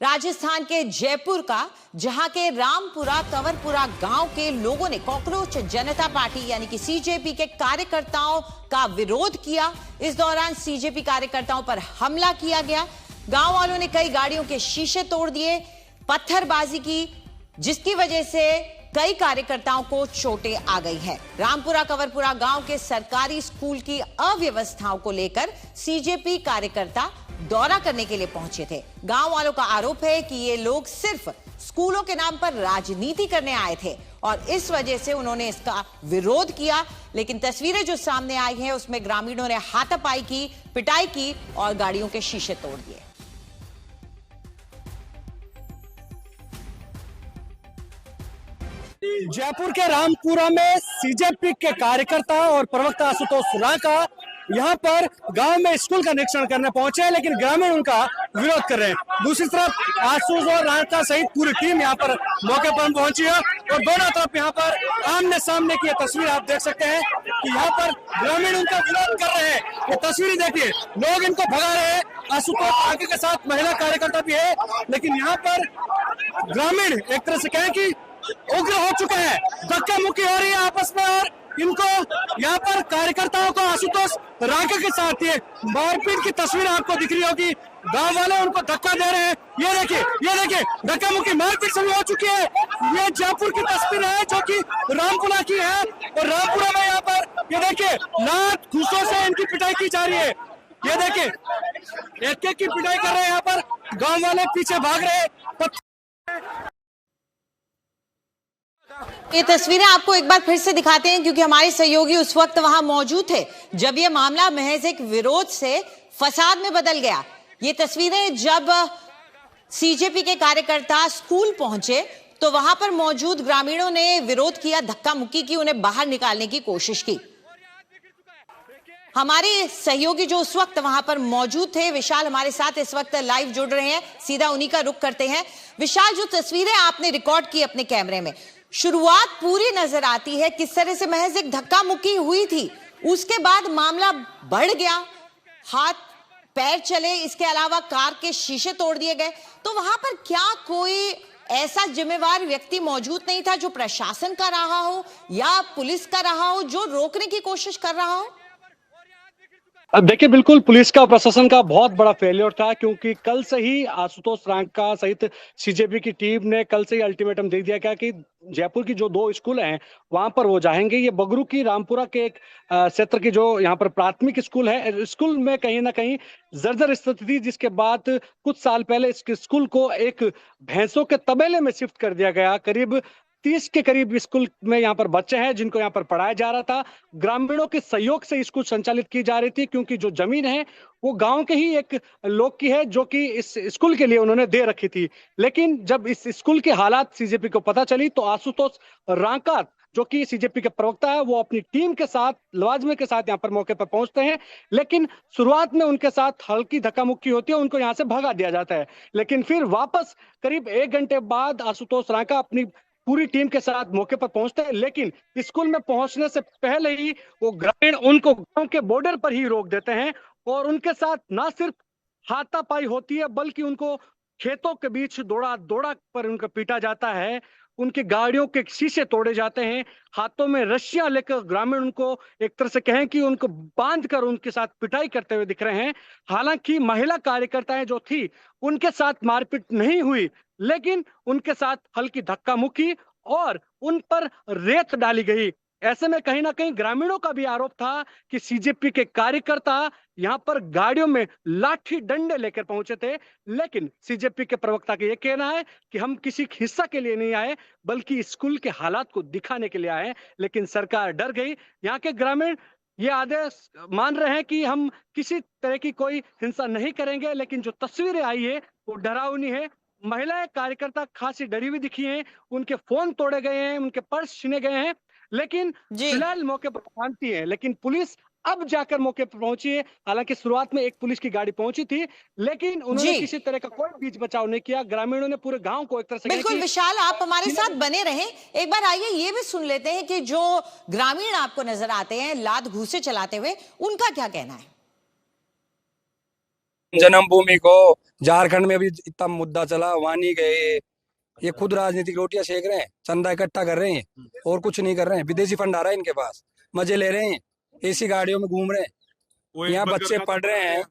राजस्थान के जयपुर का, जहां के रामपुरा कंवरपुरा गांव के लोगों ने कॉकरोच जनता पार्टी यानी कि सीजेपी के कार्यकर्ताओं का विरोध किया। इस दौरान सीजेपी कार्यकर्ताओं पर हमला किया गया। गांव वालों ने कई गाड़ियों के शीशे तोड़ दिए, पत्थरबाजी की, जिसकी वजह से कई कार्यकर्ताओं को चोटें आ गई है। रामपुरा कंवरपुरा गांव के सरकारी स्कूल की अव्यवस्थाओं को लेकर सीजेपी कार्यकर्ता दौरा करने के लिए पहुंचे थे। गांव वालों का आरोप है कि ये लोग सिर्फ स्कूलों के नाम पर राजनीति करने आए थे और इस वजह से उन्होंने इसका विरोध किया। लेकिन तस्वीरें जो सामने आई हैं उसमें ग्रामीणों ने हाथापाई की, पिटाई की और गाड़ियों के शीशे तोड़ दिए। जयपुर के रामपुरा में सीजेपी के कार्यकर्ता और प्रवक्ता आशुतोष रांका यहाँ पर गांव में स्कूल का निरीक्षण करने पहुंचे हैं, लेकिन ग्रामीण उनका विरोध कर रहे हैं। दूसरी तरफ आशुतोष और रांका सहित पूरी टीम यहाँ पर मौके पर पहुंची है और दोनों तरफ यहाँ पर आमने सामने की तस्वीर आप देख सकते हैं कि यहाँ पर ग्रामीण उनका विरोध कर रहे हैं। ये तस्वीरें देखिए, लोग इनको भगा रहे हैं। आशुतोष रांका के साथ महिला कार्यकर्ता भी है, लेकिन यहाँ पर ग्रामीण एक तरह से कहें कि उग्र हो चुका है, धक्का मुक्की हो रही है आपस में और इनको यहाँ पर कार्यकर्ताओं को आशुतोष रांका के साथ ये मारपीट की तस्वीर आपको दिख रही होगी। गांव वाले उनको धक्का दे रहे हैं। ये देखिए धक्का मुक्की मारपीट शुरू हो चुकी है। ये जयपुर की तस्वीर है जो कि रामपुरा की है और रामपुरा में यहाँ पर ये देखिए लात घूसों से इनकी पिटाई की जा रही है। ये देखिए एक की पिटाई कर रहे हैं, यहाँ पर गाँव वाले पीछे भाग रहे हैं। ये तस्वीरें आपको एक बार फिर से दिखाते हैं क्योंकि हमारे सहयोगी उस वक्त वहां मौजूद थे जब ये मामला महज एक विरोध से फसाद में बदल गया। ये तस्वीरें जब सीजेपी के कार्यकर्ता स्कूल पहुंचे तो वहां पर मौजूद ग्रामीणों ने विरोध किया, धक्का मुक्की की, उन्हें बाहर निकालने की कोशिश की। हमारे सहयोगी जो उस वक्त वहां पर मौजूद थे, विशाल हमारे साथ इस वक्त लाइव जुड़ रहे हैं, सीधा उन्हीं का रुख करते हैं। विशाल, जो तस्वीरें आपने रिकॉर्ड की अपने कैमरे में, शुरुआत पूरी नजर आती है किस तरह से महज एक धक्का मुक्की हुई थी, उसके बाद मामला बढ़ गया, हाथ पैर चले, इसके अलावा कार के शीशे तोड़ दिए गए। तो वहां पर क्या कोई ऐसा जिम्मेवार व्यक्ति मौजूद नहीं था जो प्रशासन का रहा हो या पुलिस का रहा हो जो रोकने की कोशिश कर रहा हो? देखिए, बिल्कुल पुलिस का प्रशासन का बहुत बड़ा फेलियर था, क्योंकि कल से ही आशुतोष रांका सहित सीजेपी की टीम ने कल से ही अल्टीमेटम दे दिया क्या कि जयपुर की जो 2 स्कूल हैं वहां पर वो जाएंगे। ये बगरू की रामपुरा के एक क्षेत्र की जो यहाँ पर प्राथमिक स्कूल है, स्कूल में कहीं ना कहीं जर्जर स्थिति थी, जिसके बाद कुछ साल पहले इस स्कूल को एक भैंसों के तबेले में शिफ्ट कर दिया गया। करीब 30 के करीब स्कूल में यहाँ पर बच्चे हैं जिनको यहाँ पर पढ़ाया जा रहा था। ग्रामीणों के सहयोग से स्कूल संचालित की जा रही थी, क्योंकि जो जमीन है वो गांव के ही एक लोग की है जो कि इस स्कूल के लिए उन्होंने दे रखी थी। लेकिन जब इस स्कूल के हालात सीजेपी को पता चली तो आशुतोष रांका जो कि सीजेपी के प्रवक्ता है, वो अपनी टीम के साथ, लवाजमे के साथ यहाँ पर मौके पर पहुंचते हैं। लेकिन शुरुआत में उनके साथ हल्की धक्का मुक्की होती है, उनको यहाँ से भगा दिया जाता है। लेकिन फिर वापस करीब 1 घंटे बाद आशुतोष रांका अपनी पूरी टीम के साथ मौके पर पहुंचते हैं, लेकिन स्कूल में पहुंचने से पहले ही वो ग्रामीण उनको गांव के बॉर्डर पर ही रोक देते हैं और उनके साथ ना सिर्फ हाथापाई होती है बल्कि उनको खेतों के बीच दौड़ा पर उनको पीटा जाता है, उनकी गाड़ियों के शीशे तोड़े जाते हैं, हाथों में रस्सियां लेकर ग्रामीण उनको एक तरह से कहें कि उनको बांध कर उनके साथ पिटाई करते हुए दिख रहे हैं। हालांकि महिला कार्यकर्ताएं जो थी उनके साथ मारपीट नहीं हुई, लेकिन उनके साथ हल्की धक्का मुक्की और उन पर रेत डाली गई। ऐसे में कहीं ना कहीं ग्रामीणों का भी आरोप था कि सीजेपी के कार्यकर्ता यहाँ पर गाड़ियों में लाठी डंडे लेकर पहुंचे थे, लेकिन सीजेपी के प्रवक्ता का यह कहना है कि हम किसी हिस्सा के लिए नहीं आए बल्कि स्कूल के हालात को दिखाने के लिए आए। लेकिन सरकार डर गई। यहाँ के ग्रामीण ये आदेश मान रहे हैं कि हम किसी तरह की कोई हिंसा नहीं करेंगे, लेकिन जो तस्वीरें आई है वो डरावनी है। महिलाएं कार्यकर्ता खासी डरी हुई दिखी हैं, उनके फोन तोड़े गए हैं, उनके पर्स छीने गए हैं, लेकिन फिलहाल मौके पर शांति है। लेकिन पुलिस अब जाकर मौके पर पहुंची है। हालांकि शुरुआत में एक पुलिस की गाड़ी पहुंची थी, लेकिन उन्होंने किसी तरह का कोई बीच बचाव नहीं किया। ग्रामीणों ने पूरे गांव को एक तरह से बिल्कुल विशाल, आप हमारे साथ बने रहें। एक बार आइए ये भी सुन लेते हैं कि जो ग्रामीण आपको नजर आते हैं लात घूसे चलाते हुए, उनका क्या कहना है। जन्मभूमि को झारखंड में अभी इतना मुद्दा चला, वहां नहीं गए। ये खुद राजनीतिक रोटियां सेक रहे हैं, चंदा इकट्ठा कर रहे हैं और कुछ नहीं कर रहे हैं। विदेशी फंड आ रहा है इनके पास, मजे ले रहे हैं, एसी गाड़ियों में घूम रहे हैं, यहाँ बच्चे पढ़ रहे हैं।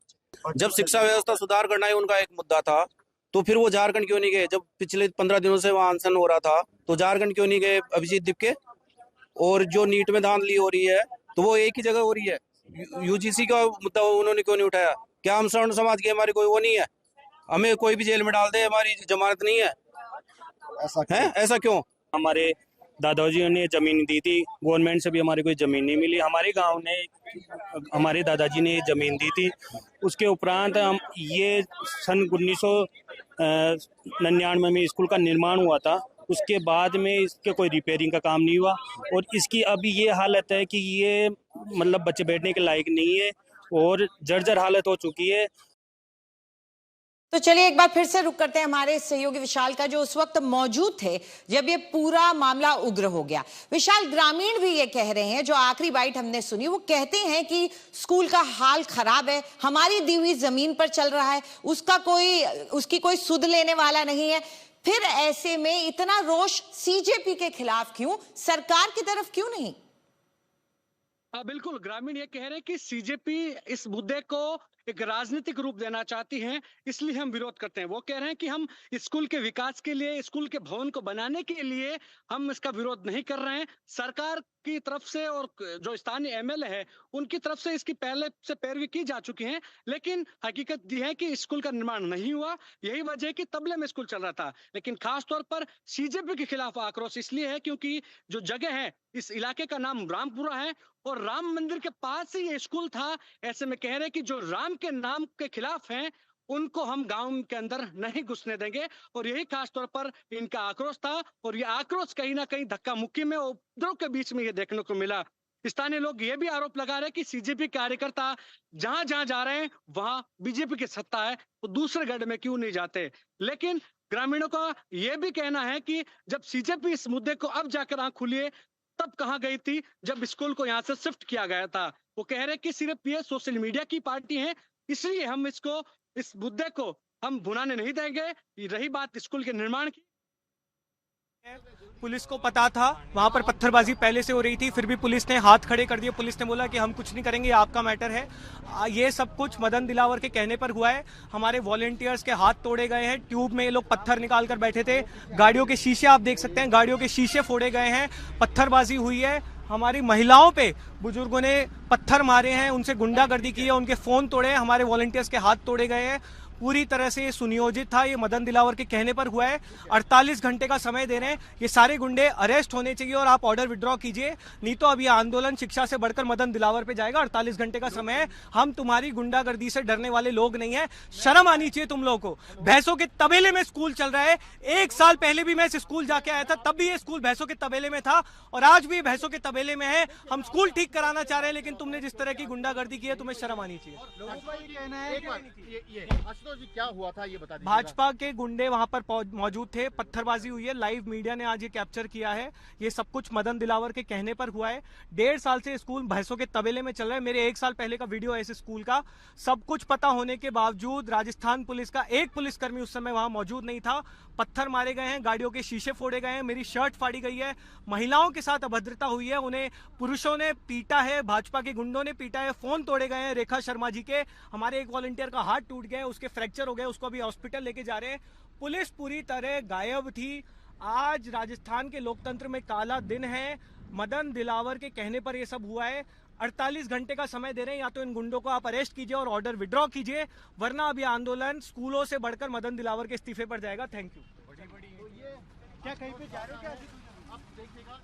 जब शिक्षा व्यवस्था सुधार करना ही उनका एक मुद्दा था, तो फिर वो झारखंड क्यों नहीं गए? जब पिछले 15 दिनों से वहां अनशन हो रहा था, तो झारखंड क्यों नहीं गए अभिजीत दीपके? और जो नीट में धांधली हो रही है, तो वो एक ही जगह हो रही है। यूजीसी का मुद्दा उन्होंने क्यों नहीं उठाया? क्या हम सवर्ण समाज की हमारी कोई वो नहीं है? हमें कोई भी जेल में डाल दे, हमारी जमानत नहीं है? ऐसा क्यों? हमारे दादाजी ने जमीन दी थी, गवर्नमेंट से भी हमारी कोई जमीन नहीं मिली। हमारे गांव ने हमारे दादाजी ने जमीन दी थी, उसके उपरांत हम ये सन 1999 में स्कूल का निर्माण हुआ था। उसके बाद में इसके कोई रिपेयरिंग का काम नहीं हुआ और इसकी अभी ये हालत है कि ये मतलब बच्चे बैठने के लायक नहीं है और जर्जर हालत हो चुकी है। तो चलिए एक बार फिर से रुक करते हैं हमारे सहयोगी विशाल का, जो उस वक्त मौजूद थे जब ये पूरा मामला उग्र हो गया। विशाल, ग्रामीण भी ये कह रहे हैं, जो आखिरी बाइट हमने सुनी, वो कहते हैं कि स्कूल का हाल खराब है, हमारी दी हुई जमीन पर चल रहा है, उसकी कोई सुध लेने वाला नहीं है। फिर ऐसे में इतना रोष सीजेपी के खिलाफ क्यों, सरकार की तरफ क्यों नहीं? बिल्कुल, ग्रामीण ये कह रहे हैं कि सीजेपी इस मुद्दे को एक राजनीतिक रूप देना चाहती हैं, इसलिए हम विरोध करते हैं। वो कह रहे हैं कि हम स्कूल के विकास के लिए, स्कूल के भवन को बनाने के लिए हम इसका विरोध नहीं कर रहे हैं। सरकार की तरफ से और जो स्थानीय एमएलए है उनकी तरफ से इसकी पहले से पैरवी की जा चुकी है, लेकिन हकीकत यह है कि स्कूल का निर्माण नहीं हुआ। यही वजह है कि तबले में स्कूल चल रहा था। लेकिन खासतौर पर सीजेपी के खिलाफ आक्रोश इसलिए है क्योंकि जो जगह है, इस इलाके का नाम रामपुरा है और राम मंदिर के पास ही ये स्कूल था। ऐसे में कह रहे हैं कि जो राम के नाम के खिलाफ हैं उनको हम गांव के अंदर नहीं घुसने देंगे, और यही खास तौर पर इनका आक्रोश था। और ये आक्रोश कहीं ना कहीं धक्का मुक्की में, उपद्रव के बीच में ये देखने को मिला। स्थानीय लोग ये भी आरोप लगा रहे हैं कि सीजेपी कार्यकर्ता जहां जहां जा रहे हैं वहां बीजेपी की सत्ता है, तो दूसरे गढ़ में क्यों नहीं जाते? लेकिन ग्रामीणों का यह भी कहना है कि जब सीजेपी इस मुद्दे को अब जाकर आंख खुली है, तब कहां गई थी जब स्कूल को यहां से शिफ्ट किया गया था? वो कह रहे कि सिर्फ ये सोशल मीडिया की पार्टी है, इसलिए हम इस मुद्दे को हम भुनाने नहीं देंगे। रही बात स्कूल के निर्माण की, पुलिस को पता था वहां पर पत्थरबाजी पहले से हो रही थी, फिर भी पुलिस ने हाथ खड़े कर दिए। पुलिस ने बोला कि हम कुछ नहीं करेंगे, आपका मैटर है। ये सब कुछ मदन दिलावर के कहने पर हुआ है। हमारे वॉलंटियर्स के हाथ तोड़े गए हैं, ट्यूब में ये लोग पत्थर निकाल कर बैठे थे। गाड़ियों के शीशे आप देख सकते हैं, गाड़ियों के शीशे फोड़े गए हैं, पत्थरबाजी हुई है। हमारी महिलाओं पे बुजुर्गों ने पत्थर मारे हैं, उनसे गुंडागर्दी की है, उनके फोन तोड़े, हमारे वॉलंटियर्स के हाथ तोड़े गए हैं। पूरी तरह से ये सुनियोजित था, ये मदन दिलावर के कहने पर हुआ है। 48 घंटे का समय दे रहे हैं, ये सारे गुंडे अरेस्ट होने चाहिए और आप ऑर्डर विड्रॉ कीजिए, नहीं तो अब ये आंदोलन शिक्षा से बढ़कर मदन दिलावर पे जाएगा। 48 घंटे का समय है, हम तुम्हारी गुंडागर्दी से डरने वाले लोग नहीं है। शर्म आनी चाहिए तुम लोगों को। भैंसों के तबेले में स्कूल चल रहा है। 1 साल पहले भी मैं इस स्कूल जाके आया था, तब भी ये स्कूल भैंसों के तबेले में था और आज भी भैंसों के तबेले में है। हम स्कूल ठीक कराना चाह रहे हैं, लेकिन तुमने जिस तरह की गुंडागर्दी की है, तुम्हें शर्म आनी चाहिए। क्या हुआ था ये बता दीजिए। भाजपा के गुंडे वहां पर मौजूद थे, पत्थरबाजी हुई है, लाइव मीडिया ने आज ये कैप्चर किया है। ये सब कुछ मदन दिलावर के कहने पर हुआ है। 1.5 साल से स्कूल भैंसों के तबेले में चल रहा है। मेरे 1 साल पहले का वीडियो है इस स्कूल का। सब कुछ पता होने के बावजूद राजस्थान पुलिस का एक पुलिसकर्मी उस समय वहां मौजूद नहीं था। पत्थर मारे गए हैं, गाड़ियों के शीशे फोड़े गए हैं, मेरी शर्ट फाड़ी गई है, महिलाओं के साथ अभद्रता हुई है, उन्हें पुरुषों ने पीटा है, भाजपा के गुंडों ने पीटा है, फोन तोड़े गए हैं रेखा शर्मा जी के। हमारे एक वॉलंटियर का हाथ टूट गया, उसके फ्रैक्चर हो गए, उसको अभी हॉस्पिटल लेके जा रहे हैं। पुलिस पूरी तरह गायब थी। आज राजस्थान के लोकतंत्र में काला दिन है। मदन दिलावर के कहने पर यह सब हुआ है। 48 घंटे का समय दे रहे हैं, या तो इन गुंडों को आप अरेस्ट कीजिए और ऑर्डर विड्रॉ कीजिए, वरना अभी आंदोलन स्कूलों से बढ़कर मदन दिलावर के इस्तीफे पर जाएगा। Thank you. क्या कहीं पे जा रहे हो क्या? आप देखिएगा